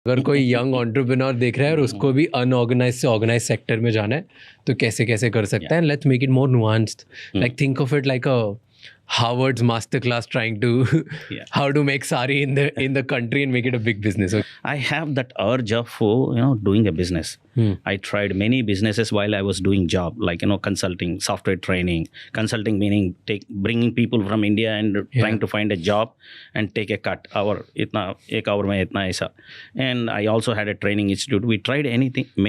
अगर कोई young entrepreneur देख रहा है और उसको भी अनऑर्गेनाइज से ऑर्गेनाइज सेक्टर में जाना है तो कैसे कैसे कर सकता है, and let's make it more nuanced, like think of it like a Harvard's masterclass trying to how to make sari in the country and make it a big business. I have that urge of doing a business. I tried many businesses while I was doing job, like consulting, software training. Consulting meaning bringing people from India and trying to find a job and take a cut. Ek hour mein itna aisa. And I also had a training institute. We tried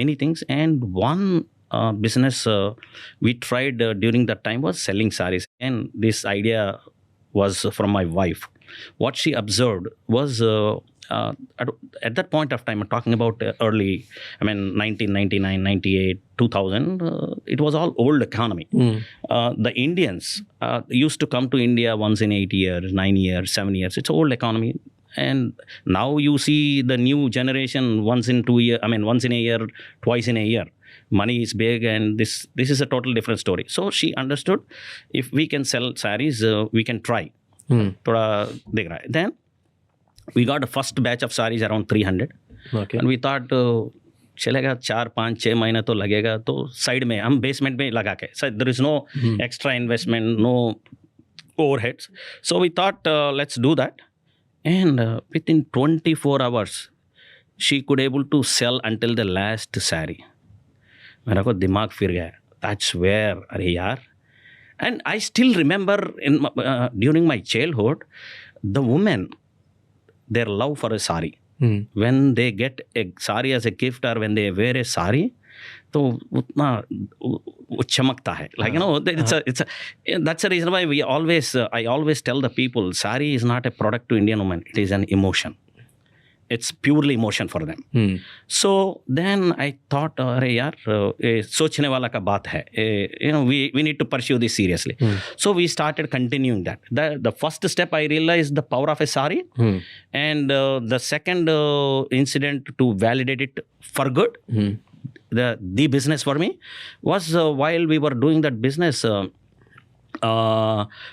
many things, and one business we tried during that time was selling saris, and this idea was from my wife. What she observed was at that point of time, I'm talking about early, 1999, 98, 2000, it was all old economy. The Indians used to come to India once in 8 years, 9 years, 7 years. It's old economy. And now you see the new generation once in 2 years, once in a year, twice in a year. Money is big, and this is a total different story. So she understood, if we can sell saris, we can try. Thoda dekh raha hai. Then we got a first batch of saris around 300. Okay. And we thought चलेगा 4, 5, 6 महीना तो लगेगा, तो side में हम basement में लगा के, so there is no extra investment, no overheads. So we thought let's do that. And within 24 hours she could able to sell until the last sari. मेरा को दिमाग फिर गया. That's where, अरे यार. And I still remember during my childhood, the women, their love for a sari. When they get a sari as a gift, or when they wear a sari, तो उतना चमकता है. Like that's the reason why I always tell the people, sari is not a product to Indian women. It is an emotion. It's purely emotion for them. So then I thought, अरे यार, सोचने वाला का बात है. We need to pursue this seriously. So we started continuing that. The first step, I realized the power of a sari. And the second incident to validate it for good, the business for me, was while we were doing that business,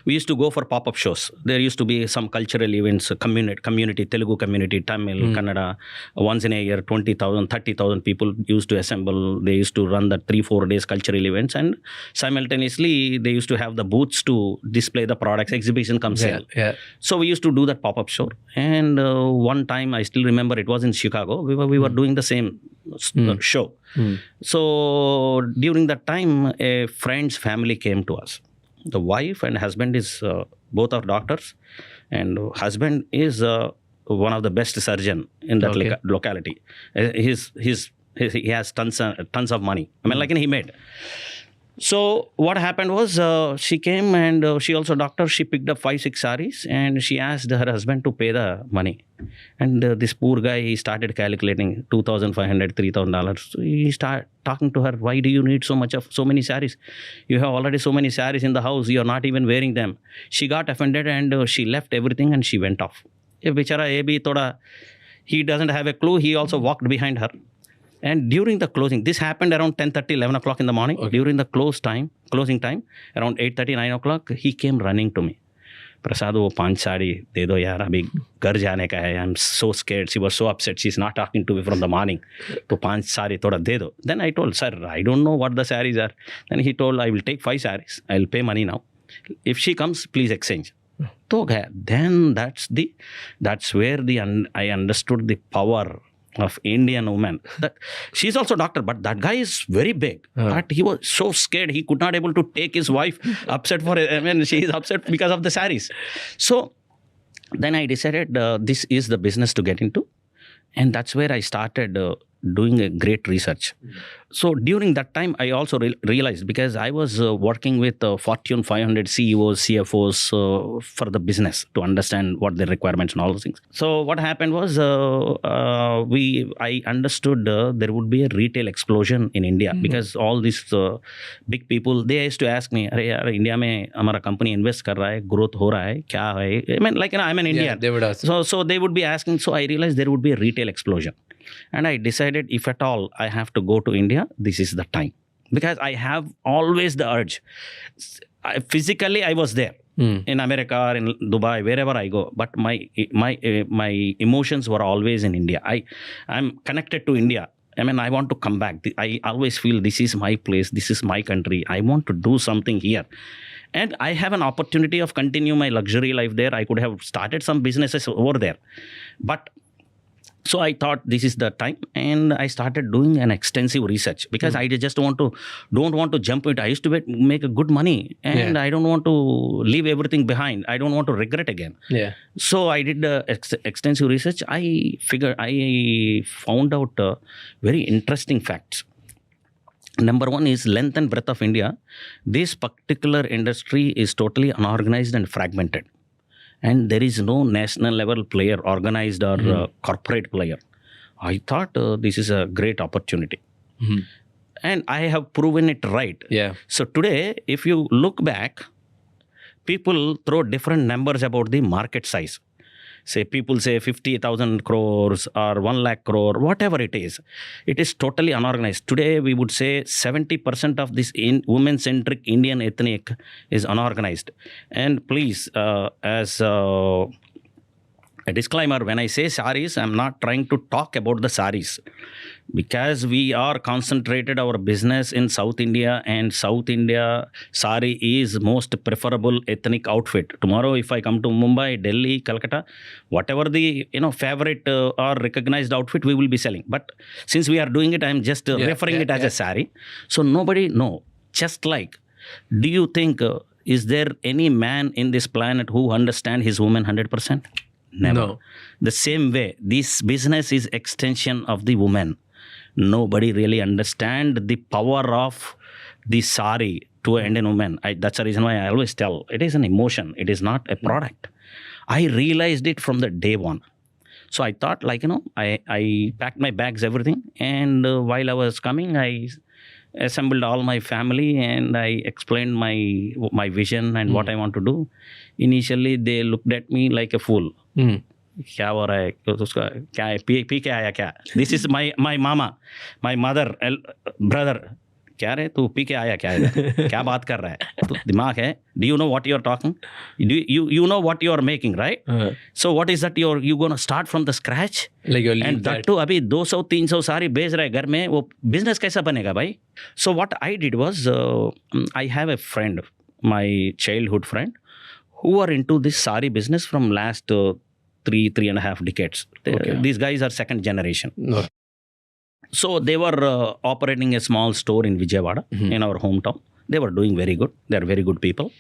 we used to go for pop-up shows. There used to be some cultural events, community, Telugu community, Tamil, Kannada. Once in a year, 20,000, 30,000 people used to assemble. They used to run the 3-4 days cultural events, and simultaneously they used to have the booths to display the products, exhibition come sale. So we used to do that pop-up show. And one time, I still remember, it was in Chicago. We were doing the same show. So during that time, a friend's family came to us. The wife and husband is both are doctors, and husband is one of the best surgeon in that locality. He has tons of money. He made. So what happened was, she came, and she also doctor. She picked up 5-6 saris, and she asked her husband to pay the money. And this poor guy, he started calculating $2,500, $3,000. So he started talking to her, why do you need so many saris? You have already so many saris in the house. You are not even wearing them. She got offended, and she left everything, and she went off. He doesn't have a clue. He also walked behind her. And during the closing, this happened around 10:30, 11 o'clock in the morning. Okay. During the closing time, around 8:30, 9 o'clock, he came running to me. Prasad, wo 5 sari de do yaar, abhi ghar jaane ka hai. I'm so scared. She was so upset. She's not talking to me from the morning. To 5 sari thoda de do. Then I told, sir, I don't know what the saris are. Then he told, I will take 5 saris. I'll pay money now. If she comes, please exchange. Then that's where I understood the power of Indian woman. That she's also doctor, but that guy is very big. But he was so scared, he could not able to take his wife upset she is upset because of the saris. So then I decided this is the business to get into, and that's where I started doing a great research. So during that time, I also realized, because I was working with Fortune 500 CEOs, CFOs for the business to understand what their requirements and all those things. So what happened was, I understood there would be a retail explosion in India, because all these big people, they used to ask me, "Arey yaar, India mein hamara company invest kar raha hai, growth ho raha hai, kya hai?" I'm an Indian. They would ask. So they would be asking. So I realized there would be a retail explosion. And I decided, if at all I have to go to India, this is the time. Because I have always the urge. Physically, I was there. in America or in Dubai, wherever I go. But my emotions were always in India. I'm connected to India. I mean, I want to come back. I always feel this is my place. This is my country. I want to do something here. And I have an opportunity of continue my luxury life there. I could have started some businesses over there. But so I thought this is the time, and I started doing an extensive research because I just don't want to jump it. I used to make a good money, and I don't want to leave everything behind. I don't want to regret again. Yeah. So I did extensive research. I found out very interesting facts. Number one is length and breadth of India. This particular industry is totally unorganized and fragmented. And there is no national level player, organized or corporate player. I thought this is a great opportunity. And I have proven it right. Yeah. So today, if you look back, people throw different numbers about the market size. Say people say 50,000 crores or 1 lakh crore, whatever it is. It is totally unorganized. Today, we would say 70% of this women-centric Indian ethnic is unorganized. And please, as a disclaimer, when I say saris, I'm not trying to talk about the saris. Because we are concentrated our business in South India, and South India sari is most preferable ethnic outfit. Tomorrow, if I come to Mumbai, Delhi, Calcutta, whatever the favorite or recognized outfit, we will be selling. But since we are doing it, I'm just referring it as a sari. So nobody know. Just like, do you think is there any man in this planet who understand his woman 100%? Never. No. The same way, this business is extension of the woman. Nobody really understand the power of the sari to an Indian woman. That's the reason why I always tell, it is an emotion. It is not a product. I realized it from the day one. So I thought I packed my bags, everything. And while I was coming, I assembled all my family and I explained my vision and what I want to do. Initially, they looked at me like a fool. क्या हो रहा है उसका क्या है P के आया क्या this is my mama my mother brother क्या रे तू पी के आया क्या है क्या बात कर रहा है तो दिमाग है do you know what you are talking you know what you are making, right? So what is that you going to start from the scratch? Like you'll and that too अभी 200-300 सारी बेच रहे घर में वो business कैसा बनेगा भाई? So what I did was I have a friend, my childhood friend, who are into this sari business from last 3.5 decades. These guys are second generation. No. So they were operating a small store in Vijayawada, in our hometown. They were doing very good. They are very good people.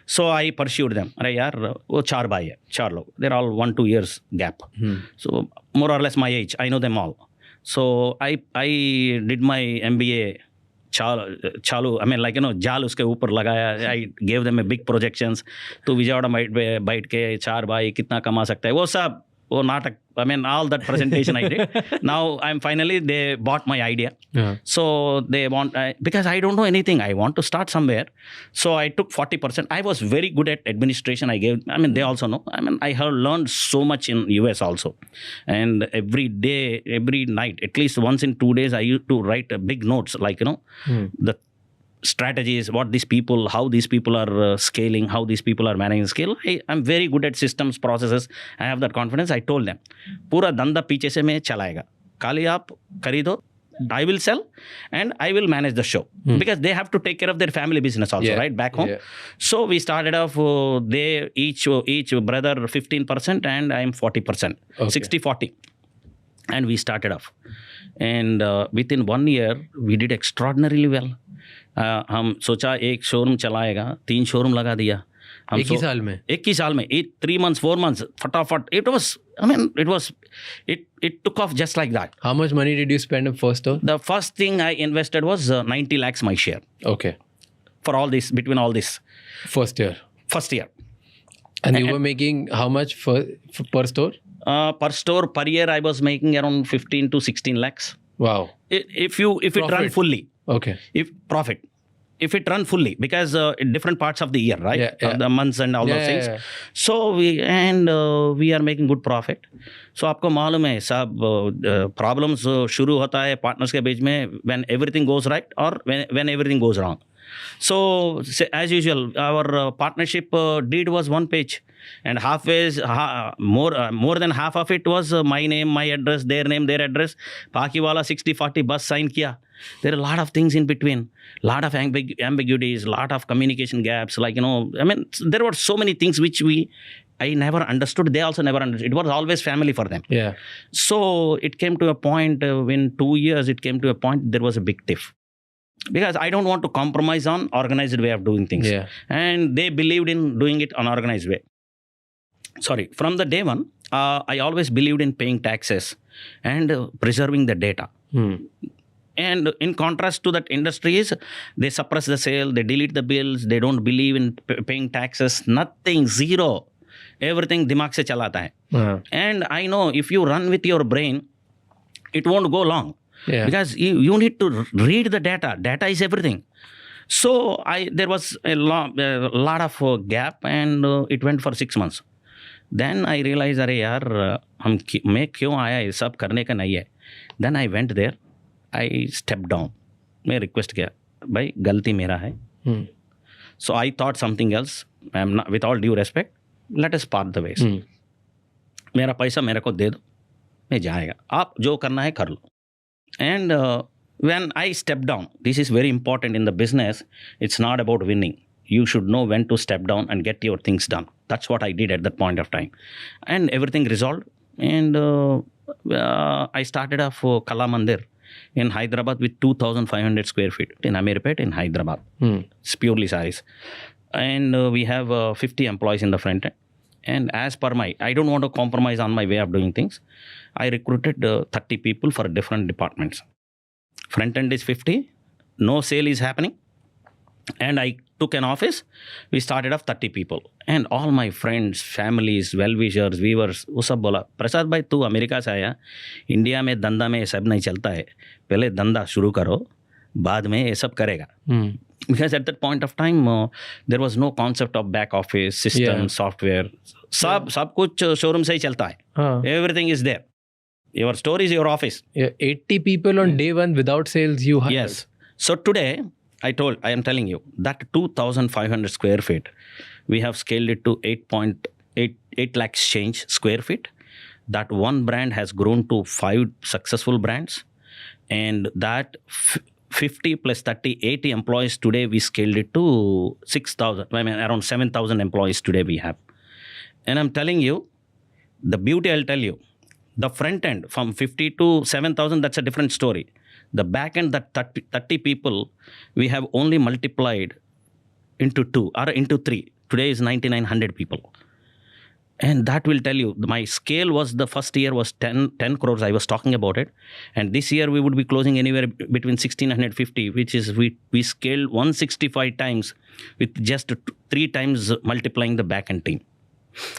So I pursued them. अरे यार वो 4 भाई है, 4 लोग. They're all 1-2 years gap. So more or less my age. I know them all. So I did my MBA. चालू I mean जाल उसके ऊपर लगाया. I gave them a big projections. तो विजयवाड़ा में बैठ के 4 भाई कितना कमा सकता है वो सब वो नाटक. I mean all that presentation I did. Now I'm finally they bought my idea. So they want because I don't know anything. I want to start somewhere. So I took 40%. I was very good at administration. They also know. I have learned so much in US also. And every day, every night, at least once in 2 days, I used to write big notes the strategies, what these people, how these people are scaling, how these people are managing scale. I'm very good at systems, processes. I have that confidence. I told them, पूरा धंधा पीछे से मैं चलाएगा. खाली आप खरीदो, I will sell and I will manage the show. Because they have to take care of their family business also, right? Back home. So we started off, they each brother 15% and I'm 40%. 60-40. And we started off. And within 1 year, we did extraordinarily well. हम सोचा एक showroom चलाएगा, 3 showroom लगा दिया. एक ही साल में 3 months 4 months फटाफट. It took off just like that. How much money did you spend in first store? The first thing I invested was 90 lakhs my share. Okay. For all this, between all this. First year. And you were making how much per store? Per store per year I was making around 15 to 16 lakhs. Wow. If it run fully. Okay. If it run fully, because in different parts of the year, right? The months and all those things. So we are making good profit. So आपको मालूम है सब problems शुरू होता है partners के बीच में when everything goes right or when everything goes wrong. So as usual, our partnership deed was 1 page, and more than half of it was my name, my address, their name, their address. Paki wala 60-40 bus sign kiya. There are a lot of things in between, lot of ambiguities, lot of communication gaps. There were so many things which I never understood. They also never understood. It was always family for them. Yeah. So it came to a point, in 2 years, there was a big tiff. Because I don't want to compromise on organized way of doing things. Yeah. And they believed in doing it unorganized way. From the day one, I always believed in paying taxes and preserving the data. And in contrast to that industry is, they suppress the sale, they delete the bills, they don't believe in paying taxes, nothing, zero. Everything dimag se chalata hai. And I know if you run with your brain, it won't go long. Yeah. Because you need to read the data. Data is everything. So there was a lot of gap, and it went for 6 months. Then I realized, अरे यार मैं क्यों आया ये सब करने का नहीं है. Then I went there. I stepped down. मैं request किया, भाई गलती मेरा है. So I thought something else. I'm not, with all due respect, let us part the ways. मेरा पैसा मेरे को दे दो, मैं जाएगा. आप जो करना है कर लो. And when I stepped down, this is very important in the business. It's not about winning. You should know when to step down and get your things done. That's what I did at that point of time. And everything resolved. And I started off Kalamandir in Hyderabad with 2,500 square feet in Amirpet in Hyderabad. It's purely sarees. And we have 50 employees in the front end. And as per I don't want to compromise on my way of doing things. I recruited 30 people for different departments. Front end is 50. No sale is happening. And I took an office. We started off 30 people. And all my friends, families, well-wishers, viewers, वो सब बोला, प्रसाद भाई तू America से आया, India में धंधा में ये सब नहीं चलता है, पहले धंधा शुरू करो, बाद में ये सब करेगा. Because at that point of time, there was no concept of back office, system, software. सब कुछ showroom से ही चलता है. Everything is there. Your store is your office. 80 people on day one without sales you hired. Yes. So today, I am telling you, that 2,500 square feet, we have scaled it to 8 lakh change square feet. That one brand has grown to 5 successful brands. And that 50 plus 30, 80 employees today, we scaled it to 6,000. Around 7,000 employees today we have. And I'm telling you, the beauty I'll tell you, the front end from 50 to 7,000, that's a different story. The back end, that 30 people, we have only multiplied into 2 or into 3. Today is 9,900 people. And that will tell you, my scale was, the first year was 10 crores, I was talking about it. And this year we would be closing anywhere between 1,650, which is we scaled 165 times with just 3 times multiplying the back end team.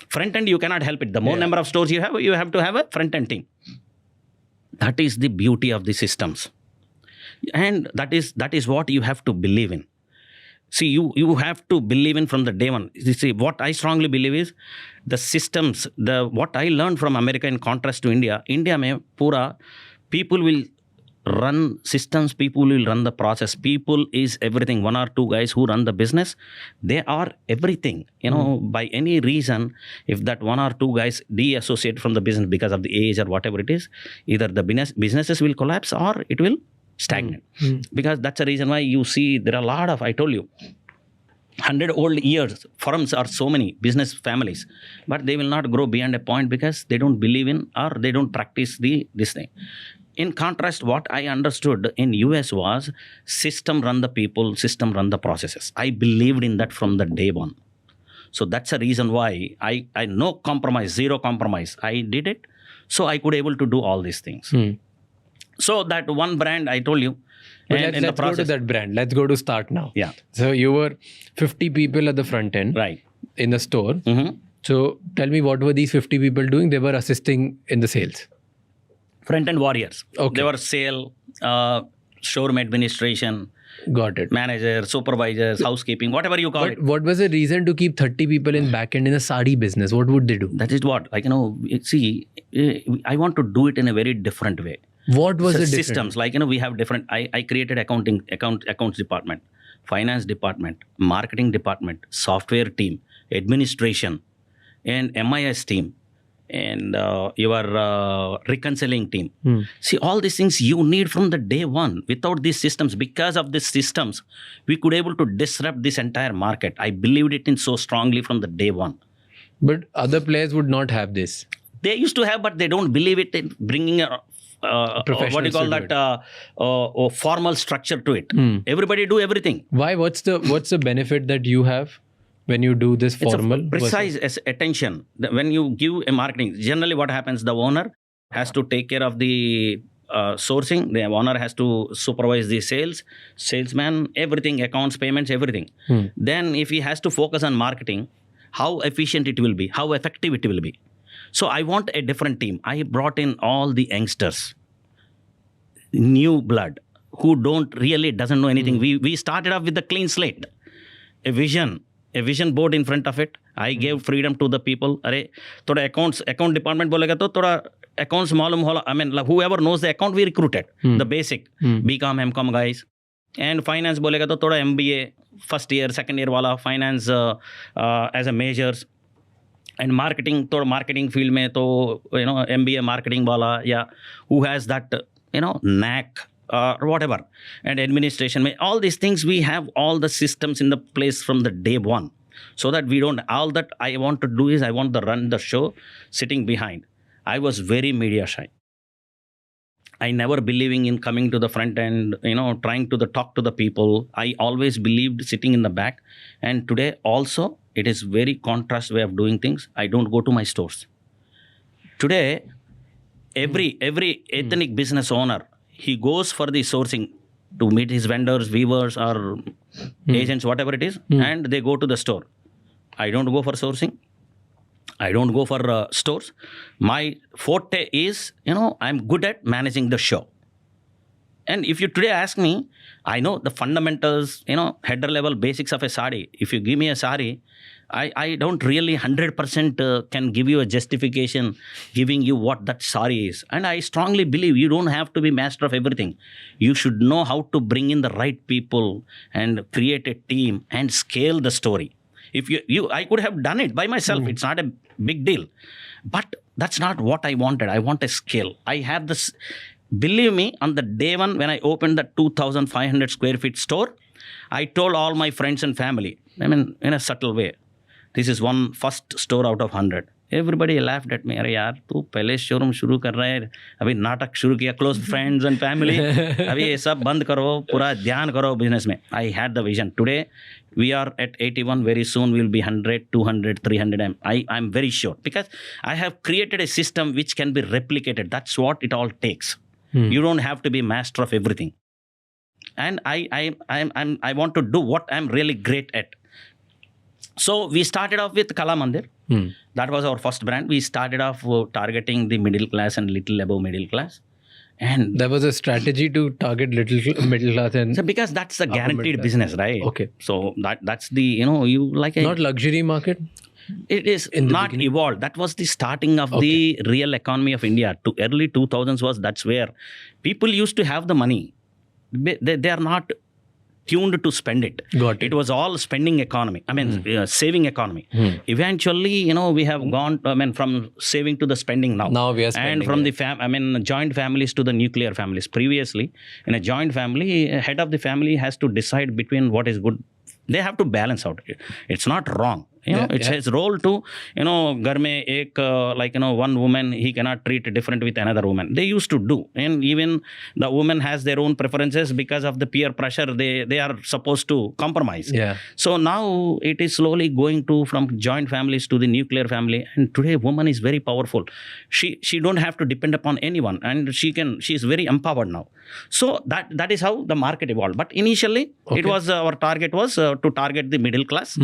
Front end, you cannot help it. The more number of stores you have to have a front end team. That is the beauty of the systems. And that is what you have to believe in. See, you have to believe in from the day one. You see, what I strongly believe is the systems, what I learned from America in contrast to India. India mein pura people will run systems, people will run the process. People is everything. 1 or 2 guys who run the business, they are everything. By any reason, if that 1 or 2 guys deassociate from the business because of the age or whatever it is, either the businesses will collapse or it will stagnant. Because that's the reason why you see there are a lot of, I told you, 100 old years firms are so many business families, but they will not grow beyond a point because they don't believe in or they don't practice this thing. In contrast, what I understood in US was system run the people, system run the processes. I believed in that from the day one. So that's the reason why I no compromise, zero compromise. I did it. So I could able to do all these things. So that one brand I told you. And let's go to that brand. Let's go to start now. Yeah. So you were 50 people at the front end. Right. In the store. So tell me, what were these 50 people doing? They were assisting in the sales. Front end warriors. Okay. They were sale, showroom administration. Got it. Manager, supervisors, housekeeping, whatever you call it. What was the reason to keep 30 people in back end in a sari business? What would they do? That is what, see, I want to do it in a very different way. What was the systems? We have different. I created accounts department. finance department, marketing department, software team, administration, and MIS team, and your reconciling team. See, all these things you need from the day one. Without these systems, because of these systems, we could able to disrupt this entire market. I believed it in so strongly from the day one. But other players would not have this. They used to have, but they don't believe it in bringing a what do you call that formal structure to it. Everybody do everything. Why? What's the benefit that you have when you do this formal? It's a precise attention. When you give a marketing, generally what happens, the owner has to take care of the sourcing. The owner has to supervise the salesman, everything, accounts, payments, everything. Then if he has to focus on marketing, how efficient it will be, how effective it will be. So I want a different team. I brought in all the youngsters, new blood, who doesn't know anything. We started off with a clean slate, a vision board in front of it. I gave freedom to the people. Arey, thoda account department bolega to thoda accounts malum hola. I mean, whoever knows the account, we recruited the basic BCom, MCom guys. And finance bolega to thoda MBA, first year, second year wala finance as a majors. And marketing, तो marketing field में तो MBA marketing वाला या who has that knack or whatever, and administration में all these things, we have all the systems in the place from the day one, so that we don't, all that I want to do is I want to run the show sitting behind. I was very media shy. I never believing in coming to the front end, trying to talk to the people. I always believed sitting in the back. And today also, it is very contrast way of doing things. I don't go to my stores. Today, every ethnic business owner, he goes for the sourcing to meet his vendors, weavers, or agents, whatever it is, and they go to the store. I don't go for sourcing. I don't go for stores. My forte is, I'm good at managing the show. And if you today ask me, I know the fundamentals, header level basics of a sari. If you give me a sari, I don't really 100% can give you a justification giving you what that sari is. And I strongly believe you don't have to be master of everything. You should know how to bring in the right people and create a team and scale the story. If I could have done it by myself. It's not a big deal. But that's not what I wanted. I want a scale. I have this. Believe me, on the day one, when I opened the 2,500 square feet store, I told all my friends and family, in a subtle way, this is one first store out of 100. Everybody laughed at me. अरे यार तू पहले showroom शुरू कर रहा है, अभी नाटक शुरू किया, close friends and family, अभी ये सब बंद करो, पूरा ध्यान करो business में. I had the vision. Today we are at 81. Very soon we will be 100, 200, 300. I'm very sure, because I have created a system which can be replicated. That's what it all takes. You don't have to be master of everything. And I want to do what I'm really great at. So we started off with Kalamandir. That was our first brand. We started off targeting the middle class and little above middle class. And there was a strategy to target little middle class and so because that's a guaranteed business, right? Okay. So that's the you like a, not luxury market. It is not evolved. That was the starting of the real economy of India. To early 2000s that's where people used to have the money. They are not tuned to spend it. Got it. It was all spending economy. Saving economy. Eventually, we have gone. From saving to the spending now. Now we are spending. And from the joint families to the nuclear families. Previously, in a joint family, head of the family has to decide between what is good. They have to balance out. It's not wrong. It's his role to, घर में एक, one woman, he cannot treat different with another woman. They used to do. And even the woman has their own preferences because of the peer pressure. They are supposed to compromise. Yeah. So now it is slowly going to from joint families to the nuclear family. And today woman is very powerful. She don't have to depend upon anyone. And she is very empowered now. So that is how the market evolved. But initially, it was our target was to target the middle class.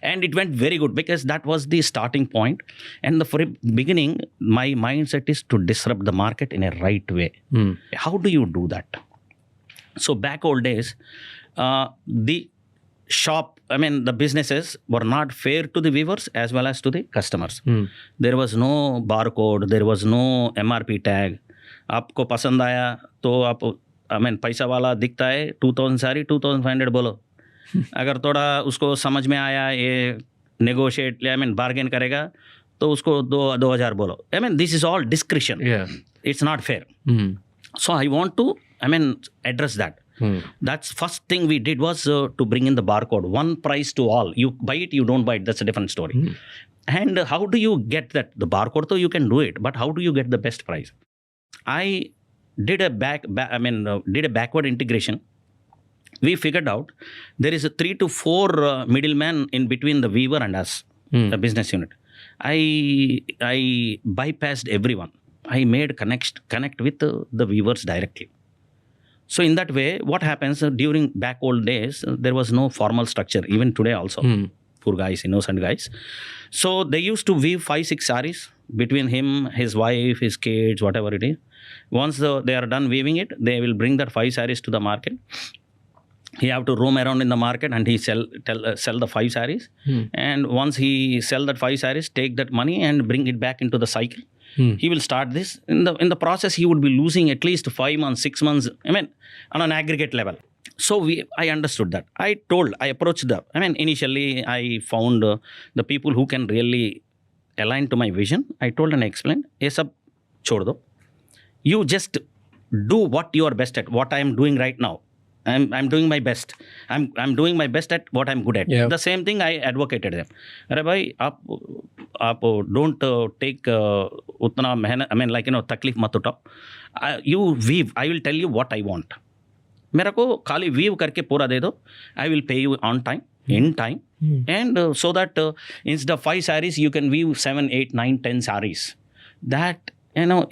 And it went very good because that was the starting point. And for beginning, my mindset is to disrupt the market in a right way. How do you do that? So back old days, the shop, the businesses were not fair to the weavers as well as to the customers. There was no barcode, there was no MRP tag. आपको पसंद आया तो पैसा वाला दिखता है 2000 साड़ी 2500 बोलो. अगर थोड़ा उसको समझ में आया ये नेगोशिएट बार्गेन करेगा तो उसको 2000 बोलो. This is all discretion. It's not fair. So I want to address that. That's first thing we did was to bring in the barcode, one price to all. You buy it, you don't buy it, that's a different story. And how do you get that? The barcode, though you can do it, but how do you get the best price? I did a did a backward integration. We figured out there is a 3 to 4 middlemen in between the weaver and us, the business unit. I bypassed everyone. I made connect with the weavers directly. So in that way, what happens during back old days, there was no formal structure. Even today also, poor guys, innocent guys. So they used to weave 5-6 sarees between him, his wife, his kids, whatever it is. Once they are done weaving it, they will bring that 5 sarees to the market. He have to roam around in the market and he sell the 5 sarees. And once he sell that 5 sarees, take that money and bring it back into the cycle. He will start this. In the process, he would be losing at least 5 months, 6 months, on an aggregate level. So I understood that. I approached initially I found the people who can really align to my vision. I told and I explained, ye sab chhod do. You just do what you are best at, what I am doing right now. I'm doing my best. I'm doing my best at what I'm good at. The same thing I advocated them. अरे भाई आप don't take उतना मेहनत तकलीफ मत उठाओ. You weave. I will tell you what I want. मेरे को खाली weave करके पूरा दे दो. I will pay you on time, in time, and so that instead of 5 sarees you can weave 7, 8, 9, 10 sarees. That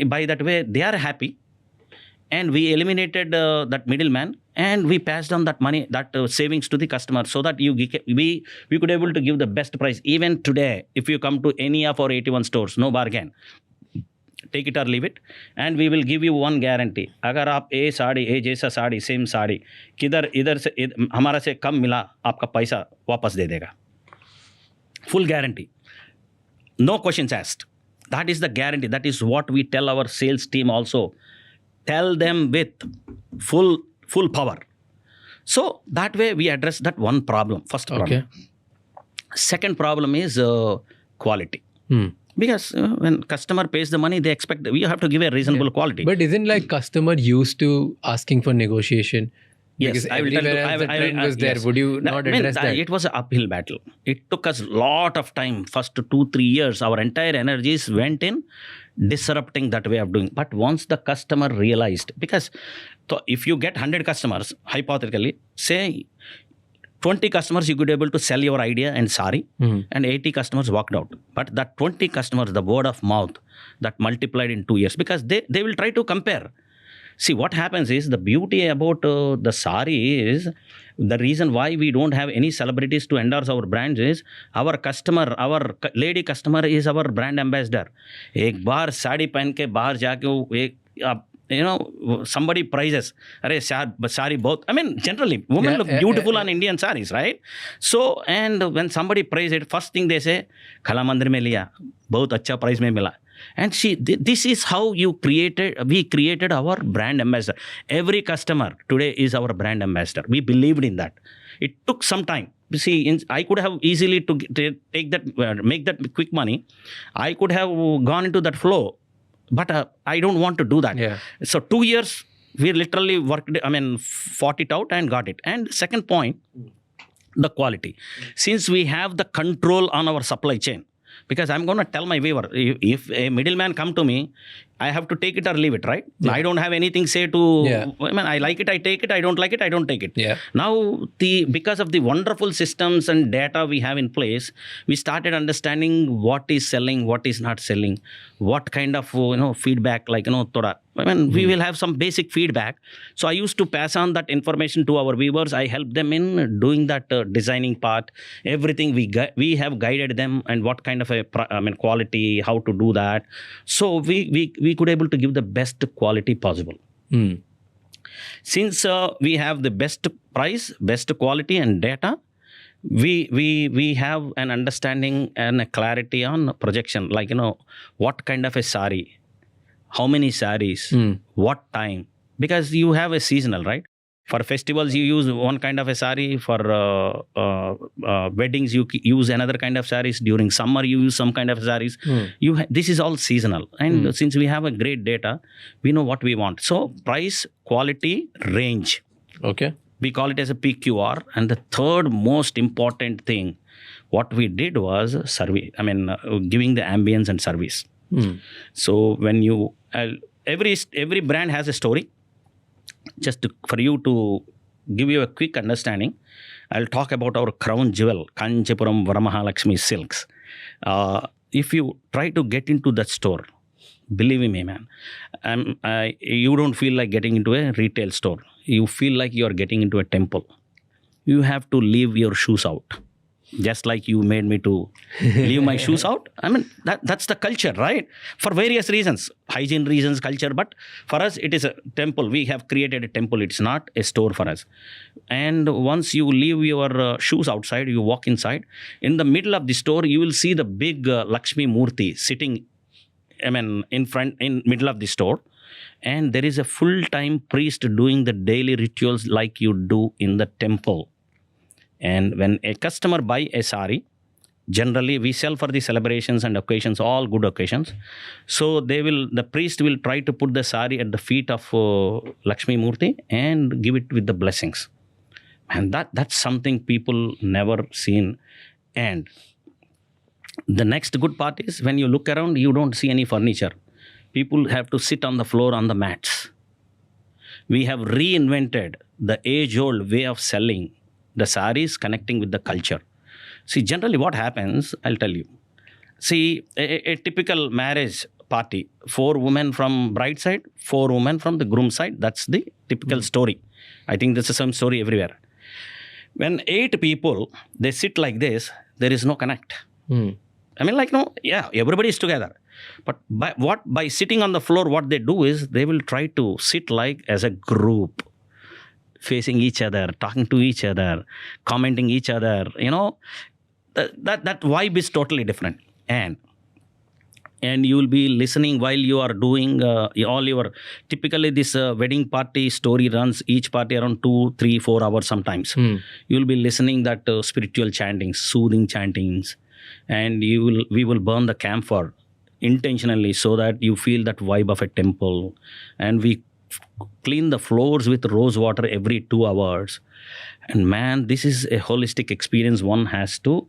by that way they are happy. And we eliminated that middleman, and we passed on that money, that savings to the customer, so that we could able to give the best price. Even today, if you come to any of our 81 stores, no bargain. Take it or leave it, and we will give you one guarantee. अगर आप ए जैसा sari same sari किधर इधर से हमारा से कम मिला, आपका पैसा वापस दे देगा. Full guarantee. No questions asked. That is the guarantee. That is what we tell our sales team also. Tell them with full power. So that way we address that one problem. First problem. Okay. Second problem is quality. Because when customer pays the money, they expect we have to give a reasonable quality. But isn't like customer used to asking for negotiation? Yes, because I will tell you. the trend was there. Yes. Would you not address that? It was an uphill battle. It took us a lot of time. First 2-3 years, our entire energies went in disrupting that way of doing. But once the customer realized, because if you get 100 customers, hypothetically, say 20 customers you could able to sell your idea and sari, and 80 customers walked out. But that 20 customers, the word of mouth, that multiplied in 2 years, because they will try to compare. See, what happens is, the beauty about the sari is, the reason why we don't have any celebrities to endorse our brands is, our customer, our lady customer is our brand ambassador. एक बार साड़ी पहन के बाहर जाके somebody praises, अरे साड़ी बहुत, generally women look beautiful on Indian saris, right? So, and when somebody praise it, first thing they say, Kalamandir में लिया, बहुत अच्छा price में मिला. And see, this is how we created our brand ambassador. Every customer today is our brand ambassador. We believed in that. It took some time. See, I could have easily take that, make that quick money. I could have gone into that flow, but I don't want to do that. Yeah. So 2 years, we literally worked, fought it out and got it. And second point, the quality. Since we have the control on our supply chain, because I'm going to tell my weaver, if a middleman come to me, I have to take it or leave it, right? Yeah. I don't have anything say to, I like it, I take it, I don't like it, I don't take it. Yeah. Now, because of the wonderful systems and data we have in place, we started understanding what is selling, what is not selling, what kind of, feedback, we will have some basic feedback. So I used to pass on that information to our weavers. I helped them in doing that designing part, everything we have guided them, and what kind of quality, how to do that. So we could able to give the best quality possible. Since we have the best price, best quality and data, we have an understanding and a clarity on projection, what kind of a sari, how many saris, what time, because you have a seasonal, right? For festivals, you use one kind of a sari. For weddings, you use another kind of saris. During summer, you use some kind of saris. This is all seasonal. And since we have a great data, we know what we want. So price, quality, range. Okay. We call it as a PQR. And the third most important thing, what we did was survey. Giving the ambience and service. So when you every brand has a story. For you to give you a quick understanding, I'll talk about our crown jewel, Kanchipuram Varamahalakshmi silks. If you try to get into that store, believe me, man, you don't feel like getting into a retail store. You feel like you are getting into a temple. You have to leave your shoes out. Just like you made me to leave my shoes out. That's the culture, right? For various reasons, hygiene reasons, culture. But for us, it is a temple. We have created a temple. It's not a store for us. And once you leave your shoes outside, you walk inside. In the middle of the store, you will see the big Lakshmi Murti sitting, in middle of the store. And there is a full-time priest doing the daily rituals like you do in the temple. And when a customer buy a sari, generally we sell for the celebrations and occasions, all good occasions. So the priest will try to put the sari at the feet of Lakshmi Murti and give it with the blessings. And that's something people never seen. And the next good part is when you look around, you don't see any furniture. People have to sit on the floor on the mats. We have reinvented the age-old way of selling the saris, connecting with the culture. See, generally what happens, I'll tell you. See, a typical marriage party, 4 women from bride side, 4 women from the groom side. That's the typical story. I think this is some story everywhere. When 8 people, they sit like this, there is no connect. Everybody is together. But by sitting on the floor, what they do is they will try to sit like as a group, facing each other, talking to each other, commenting each other. That vibe is totally different. And you will be listening while you are doing all your, typically this wedding party story runs each party around 2, 3, 4 hours sometimes. You will be listening that spiritual chantings, soothing chantings, and we will burn the camphor intentionally so that you feel that vibe of a temple. And we clean the floors with rose water every 2 hours. And man, this is a holistic experience. One has to,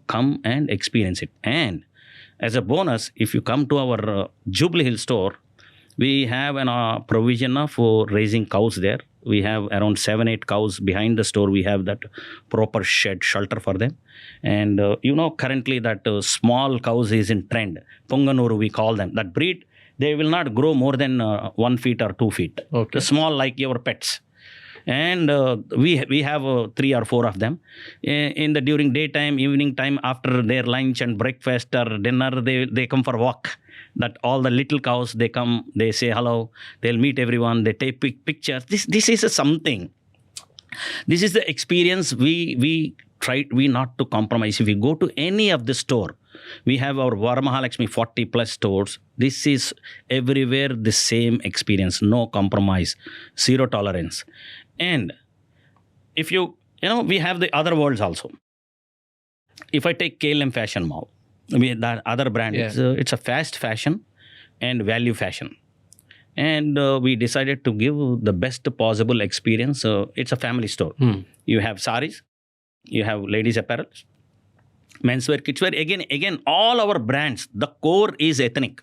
come and experience it. And as a bonus, if you come to our Jubilee Hill store, we have a provision of raising cows there. We have around 7-8 cows behind the store. We have that proper shelter for them. And currently that small cows is in trend. Punganuru, we call them. That breed, they will not grow more than 1 feet or 2 feet. Okay. Small like your pets. And we have 3 or 4 of them. During daytime, evening time, after their lunch and breakfast or dinner, they come for walk. That all the little cows, they come, they say hello, they'll meet everyone, they take pictures. This is something. This is the experience we not to compromise. If we go to any of the store, we have our Varamahalakshmi 40 plus stores. This is everywhere the same experience, no compromise, zero tolerance. And if we have the other worlds also. If I take KLM Fashion Mall, that other brand, it's a fast fashion and value fashion. And we decided to give the best possible experience. It's a family store. You have saris, you have ladies apparel, menswear, kidswear. Again, all our brands, the core is ethnic.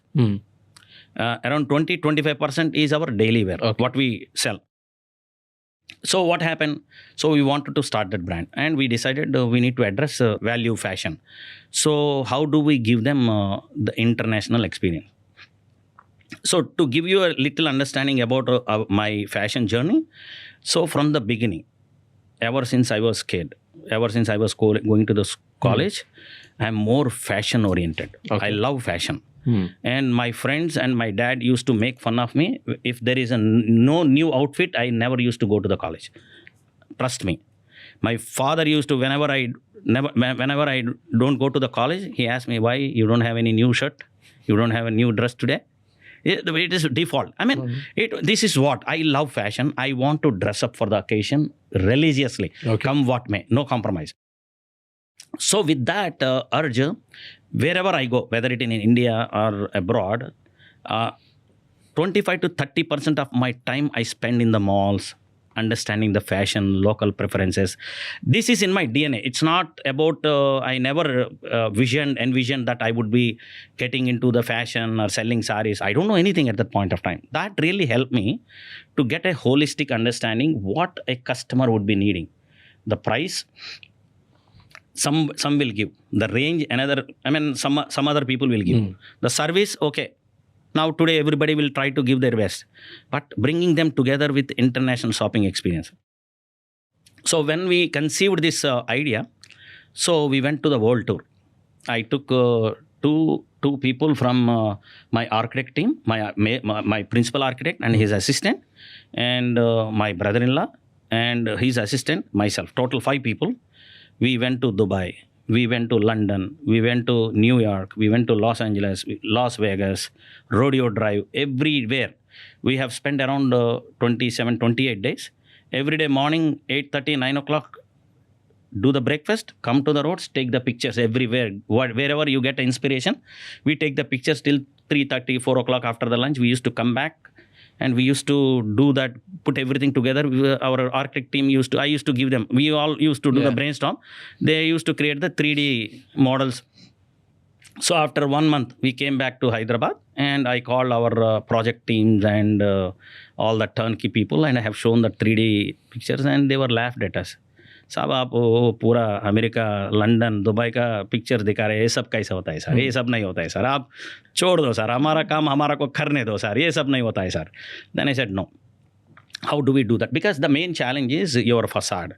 Around 20-25% is our daily wear, what we sell. So what happened? So we wanted to start that brand, and we decided we need to address value fashion. So how do we give them the international experience? So to give you a little understanding about my fashion journey, so from the beginning, ever since I was kid, ever since I was going to the college, I'm more fashion oriented. I love fashion. And my friends and my dad used to make fun of me. If there is no new outfit, I never used to go to the college. Trust me. My father used to, whenever I don't go to the college, he asked me, why you don't have any new shirt? You don't have a new dress today? It is default. I mean, this is what I love fashion. I want to dress up for the occasion religiously, come what may, no compromise. So with that urge, wherever I go, whether it in India or abroad, 25 to 30% of my time I spend in the malls, understanding the fashion, local preferences. This is in my DNA. It's not about, I never envisioned that I would be getting into the fashion or selling saris. I don't know anything at that point of time. That really helped me to get a holistic understanding what a customer would be needing. The price, some will give. The range, another, I mean, some other people will give. The service, okay. Now today everybody will try to give their best, but bringing them together with international shopping experience. So when we conceived this idea, so we went to the world tour. I took two people from my architect team, my principal architect and his assistant, and my brother-in-law and his assistant, myself. Total 5 people. We went to Dubai. We went to London, we went to New York, we went to Los Angeles, Las Vegas, Rodeo Drive, everywhere. We have spent around 27, 28 days. Every day morning, 8:30, 9 o'clock, do the breakfast, come to the roads, take the pictures everywhere. Wherever you get inspiration, we take the pictures till 3:30, 4 o'clock after the lunch. We used to come back and we used to do that, put everything together. Our architect team I used to give them, we all used to do the brainstorm. They used to create the 3D models. So after 1 month, we came back to Hyderabad and I called our project teams and all the turnkey people, and I have shown the 3D pictures and they were laughed at us. साहब आप पूरा America, London, Dubai का picture दिखा रहे हैं, ये सब कैसा होता है सर? ये सब नहीं होता है सर, आप छोड़ दो सर, हमारा काम हमारा को करने दो सर, ये सब नहीं होता है sir. Then I said no. How do we do that? Because the main challenge is your facade.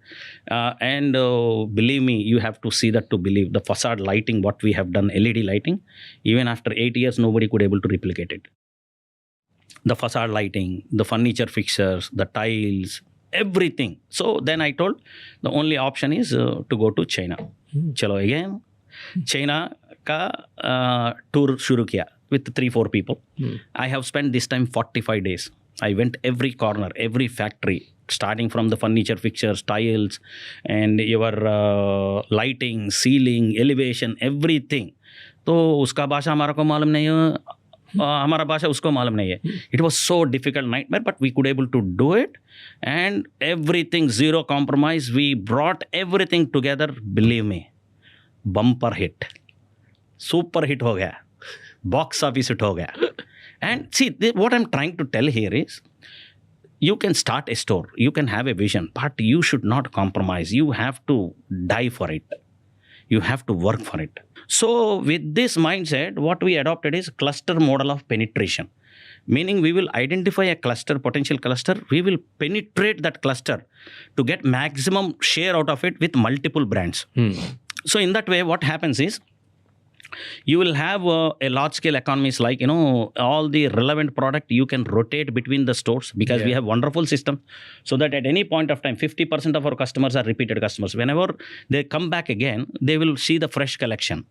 And believe me, you have to see that to believe. The facade lighting, what we have done, LED lighting, even after 8 years, nobody could able to replicate it. The facade lighting, the furniture fixtures, the tiles, everything. So then I told the only option is to go to China. Chalo again, China ka tour shuru kiya with 3-4 people. I have spent this time 45 days. I went every corner, every factory, starting from the furniture fixtures, tiles, and your lighting, ceiling, elevation, everything. तो उसका भाषा हमारा को मालूम नहीं है, हमारा भाषा उसको मालूम नहीं है. It was so difficult nightmare, but we could able to do it, and everything zero compromise. We brought everything together. Believe me, bumper hit, super hit हो गया, box office hit हो गया. And see, what I'm trying to tell here is, you can start a store, you can have a vision, but you should not compromise. You have to die for it. You have to work for it. So with this mindset, what we adopted is cluster model of penetration. Meaning we will identify a cluster, potential cluster, we will penetrate that cluster to get maximum share out of it with multiple brands. So in that way, what happens is, you will have a large scale economies, like, all the relevant product you can rotate between the stores, because we have wonderful system, so that at any point of time 50% of our customers are repeated customers. Whenever they come back again, they will see the fresh collection.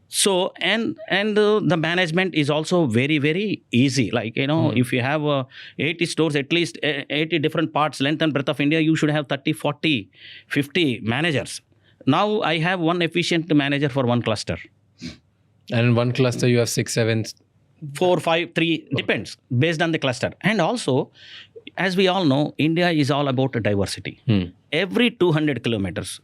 So and the management is also very, very easy. Like, if you have 80 stores, at least 80 different parts, length and breadth of India, you should have 30, 40, 50 managers. Now I have one efficient manager for one cluster. And in one cluster, you have 6, 7, 4, 5, 3, depends, based on the cluster. And also, as we all know, India is all about diversity. Every 200 kilometers,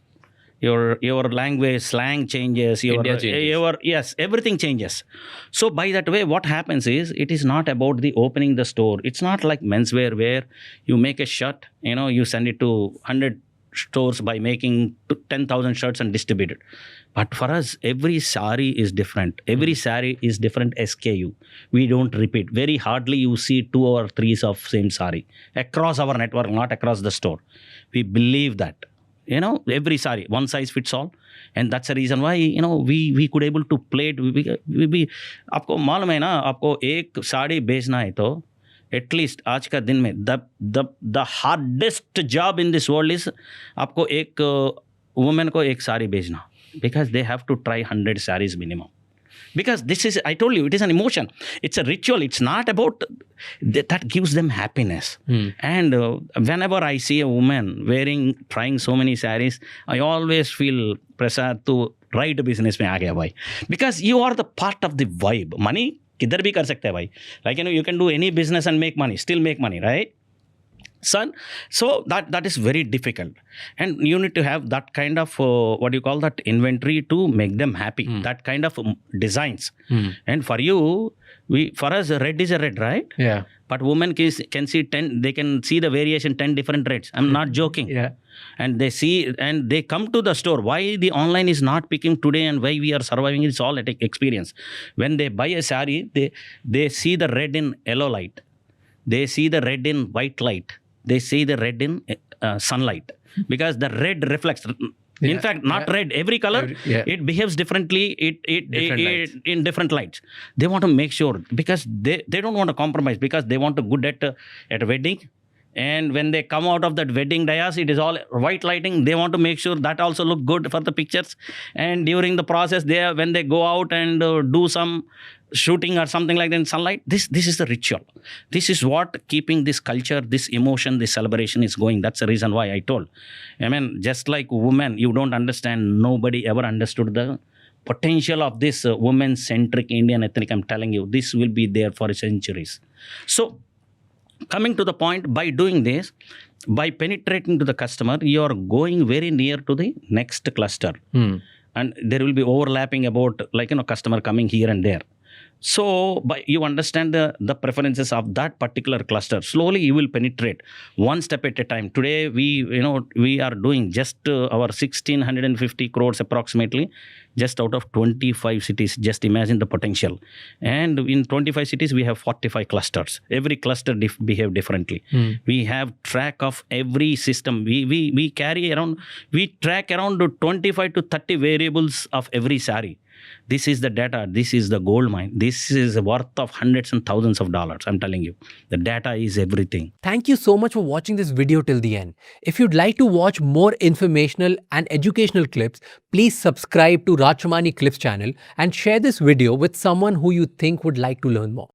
your language, slang changes, yes, everything changes. So by that way, what happens is, it is not about the opening the store. It's not like menswear where you make a shirt, you send it to 100 stores by making 10,000 shirts and distribute it. But for us, every sari is different. Every sari is different SKU. We don't repeat. Very hardly you see 2 or 3 of same sari across our network, not across the store. We believe that, every sari, one size fits all. And that's the reason why, we could able to play it. We आपको मालूम है ना, आपको एक साड़ी बेचना है तो at least आज का दिन में the hardest job in this world is आपको एक woman को एक साड़ी बेचना, because they have to try 100 sarees minimum. Because this is, I told you, it is an emotion. It's a ritual. It's not about that gives them happiness. And whenever I see a woman trying so many sarees, I always feel pressure to write business में आ गया भाई. Because you are the part of the vibe. Money किधर भी कर सकते हैं भाई. Like, you can do any business and make money, still make money, right? Son, so that is very difficult, and you need to have that kind of what you call that inventory to make them happy. That kind of designs. And for you, for us, red is a red, right? Yeah. But women can see 10. They can see the variation 10 different reds. I'm not joking. Yeah. And they see and they come to the store. Why the online is not picking today and why we are surviving? It's all experience. When they buy a saree, they see the red in yellow light. They see the red in white light. They see the red in sunlight, because the red reflects. In fact, not red. Every color, it behaves differently. In different lights. They want to make sure, because they don't want to compromise, because they want to good at a wedding. And when they come out of that wedding dais, it is all white lighting. They want to make sure that also look good for the pictures. And during the process, when they go out and do some shooting or something like that in sunlight, this is the ritual. This is what keeping this culture, this emotion, this celebration is going. That's the reason why I told. I mean, just like women, you don't understand. Nobody ever understood the potential of this women-centric Indian ethnic. I'm telling you, this will be there for centuries. So, coming to the point, by doing this, by penetrating to the customer, you are going very near to the next cluster. And there will be overlapping about, customer coming here and there. So, you understand the preferences of that particular cluster. Slowly, you will penetrate one step at a time. Today, we are doing just our 1,650 crores approximately, just out of 25 cities. Just imagine the potential. And in 25 cities, we have 45 clusters. Every cluster behave differently. We have track of every system. We track around 25 to 30 variables of every saree. This is the data. This is the gold mine. This is worth of hundreds and thousands of dollars. I'm telling you, the data is everything. Thank you so much for watching this video till the end. If you'd like to watch more informational and educational clips, please subscribe to Raj Shamani Clips channel and share this video with someone who you think would like to learn more.